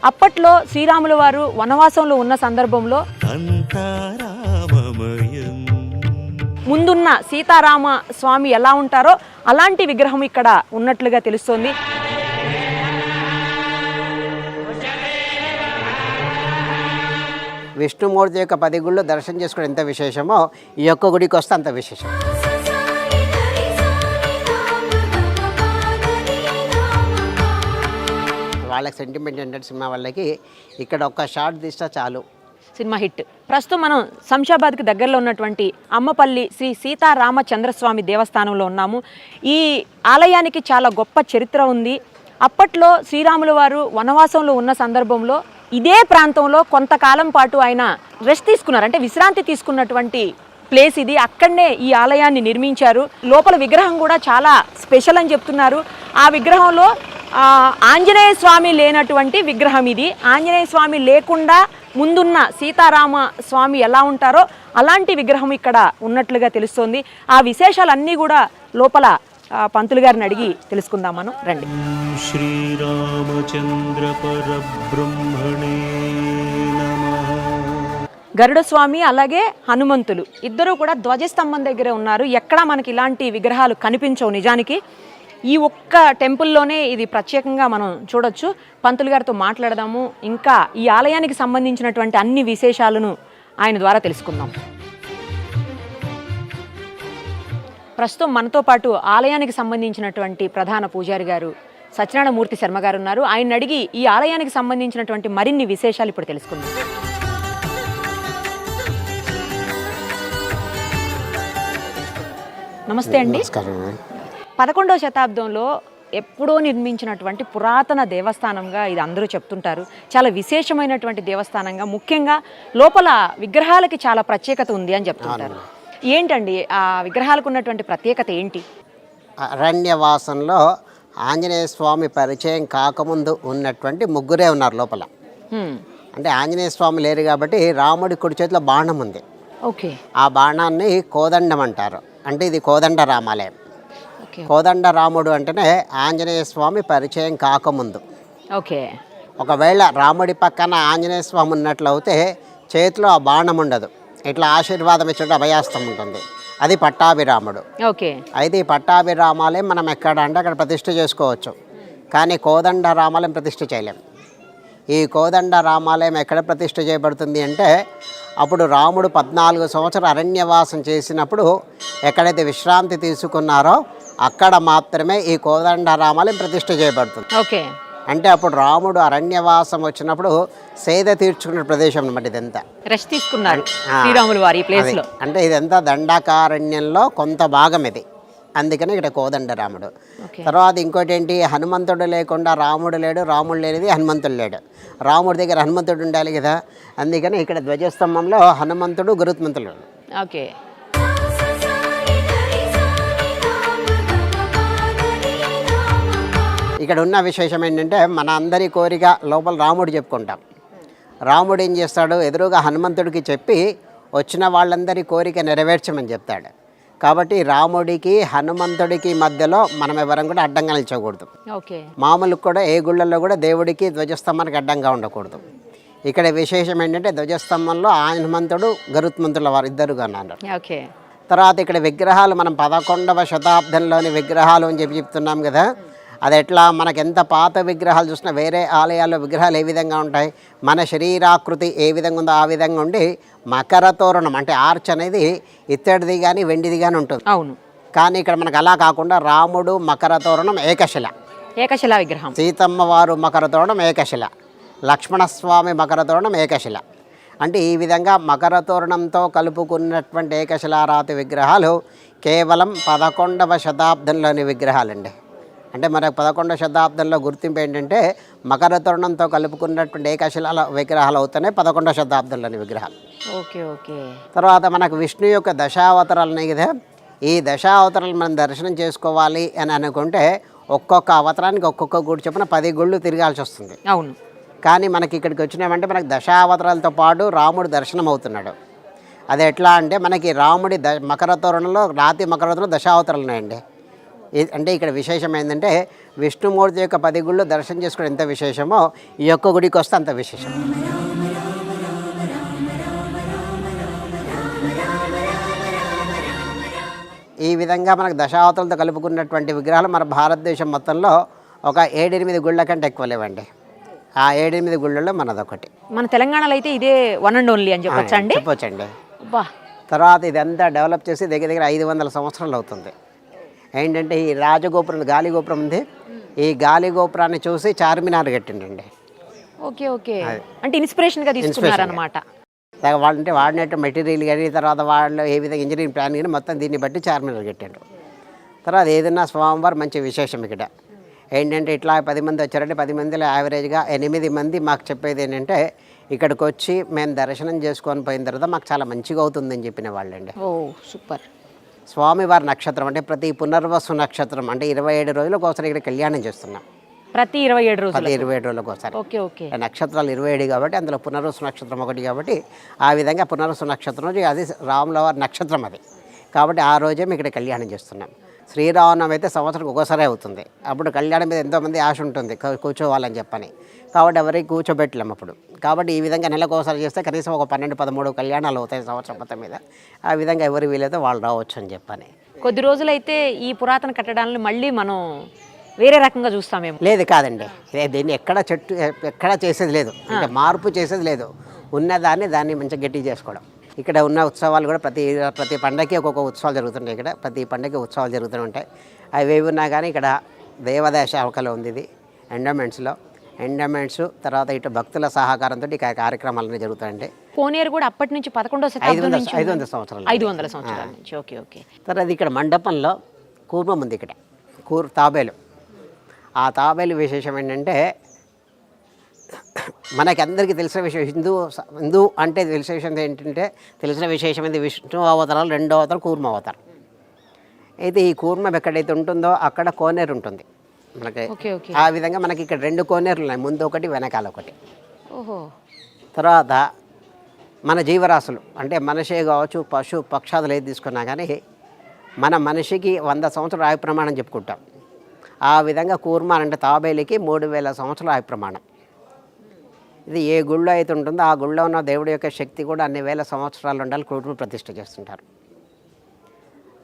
అప్పట్లో శ్రీరాముల వారు వనవాసంలో ఉన్న సందర్భంలో ముందున్న సీతారామ స్వామి ఎలా ఉంటారో అలాంటి విగ్రహం ఇక్కడ ఉన్నట్లుగా తెలుస్తోంది. విష్ణుమూర్తి యొక్క 10 గుళ్ళు దర్శనం చేసుకోవడం ఎంత విశేషమో ఈ యొక్క గుడికి వస్తే అంత విశేషం. వాళ్ళకి సెంటిమెంట్ ఏంటంటే సినిమా వాళ్ళకి ఇక్కడ ఒక్క షాట్ తీస్తే చాలు సినిమా హిట్. ప్రస్తుతం మనం శంషాబాద్కి దగ్గరలో ఉన్నటువంటి అమ్మపల్లి శ్రీ సీతారామచంద్రస్వామి దేవస్థానంలో ఉన్నాము. ఈ ఆలయానికి చాలా గొప్ప చరిత్ర ఉంది. అప్పట్లో శ్రీరాముల వారు వనవాసంలో ఉన్న సందర్భంలో ఇదే ప్రాంతంలో కొంతకాలం పాటు ఆయన రెస్ట్ తీసుకున్నారు, అంటే విశ్రాంతి తీసుకున్నటువంటి ప్లేస్ ఇది. అక్కడనే ఈ ఆలయాన్ని నిర్మించారు. లోపల విగ్రహం కూడా చాలా స్పెషల్ అని చెప్తున్నారు. ఆ విగ్రహంలో ఆంజనేయ స్వామి లేనటువంటి విగ్రహం ఇది. ఆంజనేయ స్వామి లేకుండా ముందున్న సీతారామ స్వామి ఎలా ఉంటారో అలాంటి విగ్రహం ఇక్కడ ఉన్నట్లుగా తెలుస్తోంది. ఆ విశేషాలన్నీ కూడా లోపల పంతులు గారిని అడిగి తెలుసుకుందాం మనం. రండి. శ్రీరామచంద్ర పరబ్రహ్మణే నమః. గరుడ స్వామి అలాగే హనుమంతులు ఇద్దరు కూడా ధ్వజస్తంభం దగ్గరే ఉన్నారు. ఎక్కడా మనకి ఇలాంటి విగ్రహాలు కనిపించవు. నిజానికి ఈ ఒక్క టెంపుల్లోనే ఇది ప్రత్యేకంగా మనం చూడొచ్చు. పంతులు గారితో మాట్లాడదాము, ఇంకా ఈ ఆలయానికి సంబంధించినటువంటి అన్ని విశేషాలను ఆయన ద్వారా తెలుసుకుందాం. ప్రస్తుతం మనతో పాటు ఆలయానికి సంబంధించినటువంటి ప్రధాన పూజారి గారు సత్యనారాయణమూర్తి శర్మ గారు ఉన్నారు. ఆయన అడిగి ఈ ఆలయానికి సంబంధించినటువంటి మరిన్ని విశేషాలు ఇప్పుడు తెలుసుకుందాం. నమస్తే అండి. 11వ శతాబ్దంలో ఎప్పుడో నిర్మించినటువంటి పురాతన దేవస్థానంగా ఇది అందరూ చెప్తుంటారు. చాలా విశేషమైనటువంటి దేవస్థానంగా, ముఖ్యంగా లోపల విగ్రహాలకి చాలా ప్రత్యేకత ఉంది అని చెప్తుంటారు. ఏంటండి ఆ విగ్రహాలకు ఉన్నటువంటి ప్రత్యేకత ఏంటి? అరణ్యవాసంలో ఆంజనేయ స్వామి పరిచయం కాకముందు ఉన్నటువంటి ముగ్గురే ఉన్నారు లోపల. అంటే ఆంజనేయ స్వామి లేరు కాబట్టి రాముడి కుడి చేతిలో బాణం ఉంది. ఓకే. ఆ బాణాన్ని కోదండం అంటారు. అంటే ఇది కోదండ రామాలయం. కోదండ రాముడు అంటేనే ఆంజనేయ స్వామి పరిచయం కాకముందు. ఓకే. ఒకవేళ రాముడి పక్కన ఆంజనేయ స్వామి ఉన్నట్లయితే చేతిలో ఆ బాణం ఉండదు, ఇట్లా ఆశీర్వాదం ఇచ్చే అభయాస్తం ఉంటుంది. అది పట్టాభిరాముడు. ఓకే. అయితే ఈ పట్టాభిరామాలయం మనం ఎక్కడ అంటే అక్కడ ప్రతిష్ఠ చేసుకోవచ్చు, కానీ కోదండ రామాలయం ప్రతిష్ఠ చేయలేం. ఈ కోదండ రామాలయం ఎక్కడ ప్రతిష్ఠ చేయబడుతుంది అంటే అప్పుడు రాముడు 14 సంవత్సరాలు అరణ్యవాసం చేసినప్పుడు ఎక్కడైతే విశ్రాంతి తీసుకున్నారో అక్కడ మాత్రమే ఈ కోదండ రామాలయం ప్రతిష్ఠ చేయబడుతుంది. ఓకే. అంటే అప్పుడు రాముడు అరణ్యవాసం వచ్చినప్పుడు సేద తీర్చుకున్న ప్రదేశం అన్నమాట. ఇదంతా రెస్ట్ తీసుకున్నారు శ్రీరాములు వారి ప్లేస్ లో. అంటే ఇదంతా దండకారణ్యంలో కొంత భాగం ఇది, అందుకని ఇక్కడ కోదండరాముడు. తర్వాత ఇంకోటి ఏంటి, హనుమంతుడు లేకుండా రాముడు లేడు, రాముడు లేనిది హనుమంతుడు లేడు. రాముడి దగ్గర హనుమంతుడు ఉండాలి కదా, అందుకని ఇక్కడ ధ్వజస్తంభంలో హనుమంతుడు గరుత్మంతుడు. ఓకే. ఇక్కడ ఉన్న విశేషం ఏంటంటే మన అందరి కోరిక లోపల రాముడు చెప్పుకుంటాం. రాముడు ఏం చేస్తాడు, ఎదురుగా హనుమంతుడికి చెప్పి వచ్చిన వాళ్ళందరి కోరిక నెరవేర్చమని చెప్తాడు. కాబట్టి రాముడికి హనుమంతుడికి మధ్యలో మనం ఎవరం కూడా అడ్డంగా నిల్చోకూడదు. మామూలు కూడా ఏ గుళ్ళల్లో కూడా దేవుడికి ధ్వజస్తంభానికి అడ్డంగా ఉండకూడదు. ఇక్కడ విశేషం ఏంటంటే ధ్వజస్తంభంలో హనుమంతుడు గరుత్మంతుల వారు ఇద్దరుగా ఉన్నారు. తర్వాత ఇక్కడ విగ్రహాలు మనం 11వ శతాబ్దంలోని విగ్రహాలు అని చెప్తున్నాం కదా, అది ఎట్లా మనకు ఎంత పాత విగ్రహాలు చూసినా వేరే ఆలయాల్లో విగ్రహాలు ఏ విధంగా ఉంటాయి, మన శరీరాకృతి ఏ విధంగా ఉందో ఆ విధంగా ఉండి మకర తోరణం అంటే ఆర్చ్ అనేది ఇత్తడిది కానీ వెండిది కానీ ఉంటుంది. అవును. కానీ ఇక్కడ మనకు అలా కాకుండా రాముడు మకర తోరణం ఏకశిల విగ్రహం, సీతమ్మ వారు మకర తోరణం ఏకశిల, లక్ష్మణస్వామి మకర తోరణం ఏకశిల. అంటే ఈ విధంగా మకర తోరణంతో కలుపుకున్నటువంటి ఏకశిలారాతి విగ్రహాలు కేవలం 11వ శతాబ్దంలోని విగ్రహాలండి. అంటే మనకు 11వ శతాబ్దంలో గుర్తింపు ఏంటంటే మకర తోరణంతో కలుపుకున్నటువంటి ఏకశిలాల విగ్రహాలు అవుతాయి 11వ శతాబ్దంలోని విగ్రహాలు. ఓకే. ఓకే. తర్వాత మనకు విష్ణు యొక్క దశావతారాలు ఉన్నాయి కదా, ఈ దశావతారాలు మనం దర్శనం చేసుకోవాలి అని అనుకుంటే ఒక్కొక్క అవతారానికి ఒక్కొక్క గుడి చొప్పున 10 గుళ్ళు తిరగాల్సి వస్తుంది. అవును. కానీ మనకి ఇక్కడికి వచ్చినామంటే మనకు దశావతారాలతో పాటు రాముడు దర్శనం అవుతున్నాడు. అది ఎట్లా అంటే మనకి రాముడి మకర తోరణంలో రాతి మకర తోరణంలో దశావతారాలు ఉన్నాయండి. అంటే ఇక్కడ విశేషం ఏంటంటే విష్ణుమూర్తి యొక్క 10 గుళ్ళు దర్శనం చేసుకోవడం ఎంత విశేషమో ఈ యొక్క గుడికి వస్తే అంత విశేషం. ఈ విధంగా మనకు దశావతారాలతో కలుపుకున్నటువంటి విగ్రహాలు మన భారతదేశం మొత్తంలో ఒక 7-8 గుళ్ళ కంటే ఎక్కువ లేవండి. ఆ 7-8 గుళ్ళల్లో మనదొకటి. మన తెలంగాణలో అయితే ఇదే వన్ అండ్ ఓన్లీ అని చెప్పొచ్చా అండి? చెప్పొచ్చండి. బా, తర్వాత ఇదంతా డెవలప్ చేసి దగ్గర దగ్గర 500 సంవత్సరాలు అవుతుంది. ఏంటంటే ఈ రాజగోపురం గాలి గోపురం ఉంది, ఈ గాలి గోపురాన్ని చూసి చార్మినార్ కట్టిండండి. ఓకే ఓకే, అంటే ఇన్స్పిరేషన్గా తీసుకున్నారనమాట. వాళ్ళంటే వాడినట్టు మెటీరియల్ కానీ తర్వాత వాళ్ళు ఏ విధంగా ఇంజనీరింగ్ ప్లాన్ కానీ మొత్తం దీన్ని బట్టి చార్మినార్ కట్టాడు. తర్వాత ఏదైనా స్వామివారు మంచి విశేషం ఇక్కడ ఏంటంటే ఇట్లా 10 మంది వచ్చారంటే 10 మందిలో యావరేజ్గా 8 మంది మాకు చెప్పేది ఏంటంటే ఇక్కడికి వచ్చి మేము దర్శనం చేసుకొని పోయిన తర్వాత మాకు చాలా మంచిగా అవుతుందని చెప్పిన వాళ్ళండి. ఓ సూపర్. స్వామివారి నక్షత్రం అంటే ప్రతి పునర్వసు నక్షత్రం అంటే 27 రోజులకు ఒకసారి ఇక్కడ కళ్యాణం చేస్తున్నాం. ప్రతి 27 రోజులు? 27 రోజులకు ఒకసారి. Okay okay. నక్షత్రాలు 27 కాబట్టి అందులో పునర్వసు నక్షత్రం ఒకటి కాబట్టి ఆ విధంగా పునర్వసు నక్షత్రం రోజు అది రాముల వారి నక్షత్రం అది కాబట్టి ఆ రోజే మేము ఇక్కడ కళ్యాణం చేస్తున్నాం. శ్రీరామనవమి అయితే సంవత్సరం ఒకసారి అవుతుంది. అప్పుడు కళ్యాణం మీద ఎంతోమంది ఆశ ఉంటుంది కూర్చోవాలని చెప్పని, కాబట్టి ఎవరికి కూర్చోబెట్టలేము అప్పుడు. కాబట్టి ఈ విధంగా నెలకు ఒకసారి చేస్తే కనీసం ఒక 12-13 కళ్యాణాలు అవుతాయి సంవత్సరం మొత్తం మీద. ఆ విధంగా ఎవరు వీలైతే వాళ్ళు రావచ్చు అని చెప్పని. కొద్ది రోజులైతే ఈ పురాతన కట్టడాలను మళ్ళీ మనం వేరే రకంగా చూస్తామేమో. లేదు కాదండి, దీన్ని ఎక్కడ చేసేది లేదు, అంటే మార్పు చేసేది లేదు. దాన్ని మంచిగా గట్టి చేసుకోవడం. ఇక్కడ ఉన్న ఉత్సవాలు కూడా ప్రతి పండగకి ఒక్కొక్క ఉత్సవాలు జరుగుతుంటాయి. ఇక్కడ ప్రతి పండగకి ఉత్సవాలు జరుగుతూ ఉంటాయి. అవి ఏవి ఉన్నా కానీ ఇక్కడ దేవాదాయ శాఖలో ఉంది ఇది ఎండోమెంట్స్ తర్వాత ఇటు భక్తుల సహకారంతో ఈ కార్యక్రమాలన్నీ జరుగుతాయండి. కోనేరు కూడా అప్పటి నుంచి 11వ శతాబ్దం నుంచి 500 సంవత్సరాలు 500 సంవత్సరాల నుంచి. Okay okay. తర్వాత ఇక్కడ మండపంలో కూర్మం ఉంది. ఇక్కడ తాబేలు. ఆ తాబేలు విశేషం ఏంటంటే మనకి అందరికీ తెలిసిన విషయం హిందూ అంటే తెలిసిన విషయం ఏంటంటే ఏంటి విష్ణు అవతారాలు 2వ అవతారం కూర్మ అవతారం. అయితే ఈ కూర్మం ఎక్కడైతే ఉంటుందో అక్కడ కోనేరు ఉంటుంది మనకి. ఆ విధంగా మనకి ఇక్కడ 2 కోనేరులు ఉన్నాయి, ముందు ఒకటి వెనకాల ఒకటి. ఓహో. తర్వాత మన జీవరాశులు అంటే మనిషే కావచ్చు పశు పక్షాదులు ఏది తీసుకున్నా కానీ మన మనిషికి 100 సంవత్సరాల ఆయు ప్రమాణం చెప్పుకుంటాం. ఆ విధంగా కూర్మాన్ అంటే తాబేలికి 3000 సంవత్సరాల ఆయు ప్రమాణం. ఇది ఏ గుళ్ళో అయితే ఉంటుందో ఆ గుళ్ళో ఉన్న దేవుడి యొక్క శక్తి కూడా అన్ని వేల సంవత్సరాలు ఉండాలి కూర్మ ప్రతిష్ఠ చేస్తుంటారు.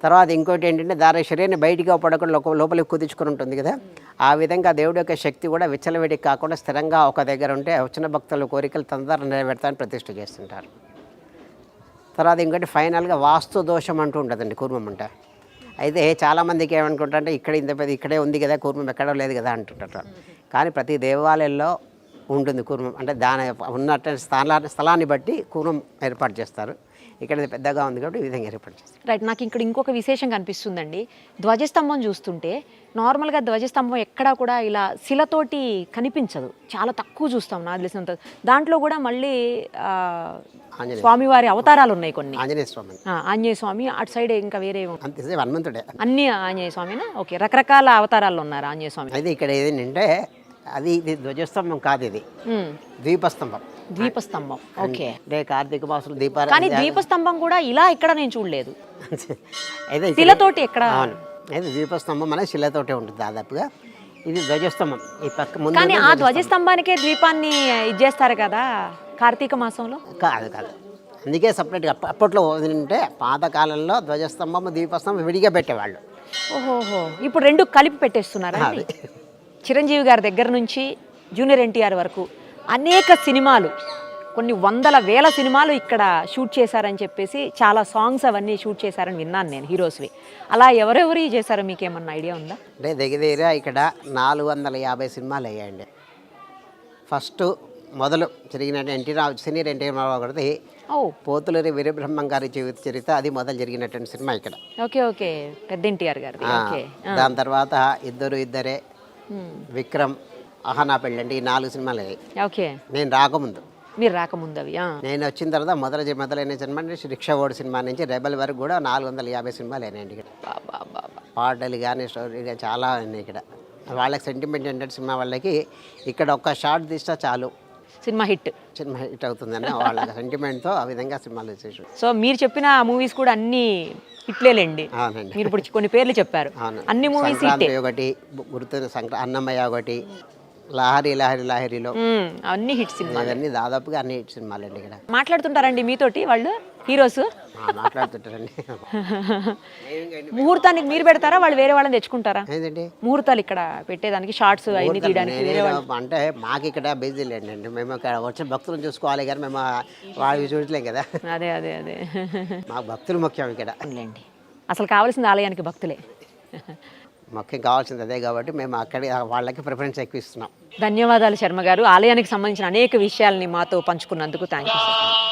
తర్వాత ఇంకోటి ఏంటంటే దాని శరీరాన్ని బయటికి పడకుండా లోపలికి కుదించుకొని ఉంటుంది కదా, ఆ విధంగా దేవుడి యొక్క శక్తి కూడా విచ్చలవిడికి కాకుండా స్థిరంగా ఒక దగ్గర ఉంటే వచ్చిన భక్తుల కోరికలు తొందరగా నెరవేర్తాన్ని ప్రతిష్ఠ చేస్తుంటారు. తర్వాత ఇంకోటి ఫైనల్గా వాస్తు దోషం అంటూ ఉంటుందండి కూర్మం అంటే. అయితే చాలామందికి ఏమనుకుంటారంటే ఇక్కడే ఉంది కదా కూర్మం ఎక్కడో లేదు కదా అంటుంటారు. కానీ ప్రతి దేవాలయంలో ఉంటుంది కూర్మం. అంటే దాని ఉన్నటువంటి స్థలాన్ని బట్టి కూర్మం ఏర్పాటు చేస్తారు. ఇక్కడ పెద్దగా ఉంది కాబట్టి ఈ విధంగా ఏర్పాటు చేస్తారు. రైట్. నాకు ఇక్కడ ఇంకొక విశేషం కనిపిస్తుందండి. ధ్వజస్తంభం చూస్తుంటే నార్మల్గా ధ్వజస్తంభం ఎక్కడా కూడా ఇలా శిలతోటి కనిపించదు, చాలా తక్కువ చూస్తాం నాకు తెలిసినంత. దాంట్లో కూడా మళ్ళీ స్వామివారి అవతారాలు ఉన్నాయి కొన్ని. ఆంజనేయ స్వామి అటు సైడ్ ఇంకా వేరే హనుమంతుడే అన్ని ఆంజనేయ స్వామినా? ఓకే, రకరకాల అవతారాలు ఉన్నారు ఆంజనేయ స్వామి. అయితే ఇక్కడ ఏంటంటే ఇది ధ్వజస్తంభం కాదు, ఇది ద్వీపస్తంభం. ఓకే. అంటే కార్తీక మాసం దీపాలు. కానీ ద్వీపస్తంభం కూడా ఇలా ఇక్కడ నేను చూడలేదు. అయితే శిలతోటి ఎక్కడ? అవును, అయితే ద్వీపస్తంభం అనేది శిలతోటే ఉంటుంది దాదాపుగా. ఇది ధ్వజస్తంభం ఈ పక్క ముందు. కానీ ఆ ధ్వజస్తంభానికే ద్వీపాన్ని ఇచ్చేస్తారు కదా కార్తీక మాసంలో? కాదు, అందుకే సపరేట్గా అప్పట్లో అంటే పాతకాలంలో ధ్వజస్తంభం ద్వీపస్తంభం విడిగా పెట్టేవాళ్ళు. ఓహోహో, ఇప్పుడు 2 కలిపి పెట్టేస్తున్నారా? చిరంజీవి గారి దగ్గర నుంచి జూనియర్ ఎన్టీఆర్ వరకు అనేక సినిమాలు, కొన్ని వందల వేల సినిమాలు ఇక్కడ షూట్ చేశారని చెప్పేసి, చాలా సాంగ్స్ అవన్నీ షూట్ చేశారని విన్నాను నేను, హీరోస్వి. అలా ఎవరెవరు చేశారో మీకేమన్నా ఐడియా ఉందా? అంటే దగ్గర ఇక్కడ 450 సినిమాలు అయ్యాయండి. ఫస్ట్ మొదలు జరిగిన సీనియర్ ఎన్టీఆర్ గారిది పోతులూరి వీరబ్రహ్మం గారి జీవిత చరిత్ర, అది మొదలు జరిగినటువంటి సినిమా ఇక్కడ. ఓకే, పెద్ద ఎన్టీఆర్ గారు. దాని తర్వాత ఇద్దరే, విక్రమ్, అహనా పెళ్ళండి, ఈ 4 సినిమాలు అయ్యాయి. ఓకే, మీరు రాకముందు అవి. నేను వచ్చిన తర్వాత మొదలైన సినిమా రిక్షా ఓడి సినిమా నుంచి రెబల్ వరకు కూడా 450 సినిమాలు అయినాయండి ఇక్కడ. పాటలు కానీ స్టోరీ కానీ చాలా ఉన్నాయి ఇక్కడ. వాళ్ళకి సెంటిమెంట్ ఏంటంటే సినిమా వాళ్ళకి ఇక్కడ ఒక్క షాట్ తీస్తే చాలు, సినిమా హిట్. సినిమా హిట్ అవుతుందని వాళ్ళ సెంటిమెంట్తో ఆ విధంగా సినిమాలు చేసేసి. సో మీరు చెప్పిన మూవీస్ కూడా అన్ని హిట్లేలేండి. అవునండి. మీరు ఇప్పుడు కొన్ని పేర్లు చెప్పారు, అవును. అన్ని మూవీస్ హిట్టే. సంక్రాంతి ఒకటి, గుర్తు అన్నమయ్య ఒకటి, లహరిలో అన్ని హిట్ సినిమా. ఇవన్నీ దాదాపుగా అన్ని హిట్ సినిమాలండి. ఇక్కడ మాట్లాడుతుంటారండి మీతోటి వాళ్ళు హీరోస్? మాట్లాడుతుంటారండి. ముహూర్తానికి మీరు పెడతారా, వాళ్ళు వేరే వాళ్ళని తెచ్చుకుంటారా? ఏంటండి ముహూర్తాలు ఇక్కడ పెట్టేదానికి, షార్ట్స్ అవన్నీ తీయడానికి వేరే వాళ్ళు? అంటే మాకు ఇక్కడ బిజీ లేండి, మేము ఇక్కడ వచ్చిన భక్తులను చూసుకోవాలి కానీ మేము వాళ్ళు చూడలేం కదా. అదే అదే అదే మాకు భక్తులు ముఖ్యం ఇక్కడ. లేండి, అసలు కావాల్సింది ఆలయానికి భక్తులే. ముఖ్యం కావాల్సింది అదే కాబట్టి మేము అక్కడి వాళ్ళకి ప్రిఫరెన్స్ ఎక్కువ ఇస్తున్నాం. ధన్యవాదాలు శర్మ గారు, ఆలయానికి సంబంధించిన అనేక విషయాల్ని మాతో పంచుకున్నందుకు థ్యాంక్ యూ సార్.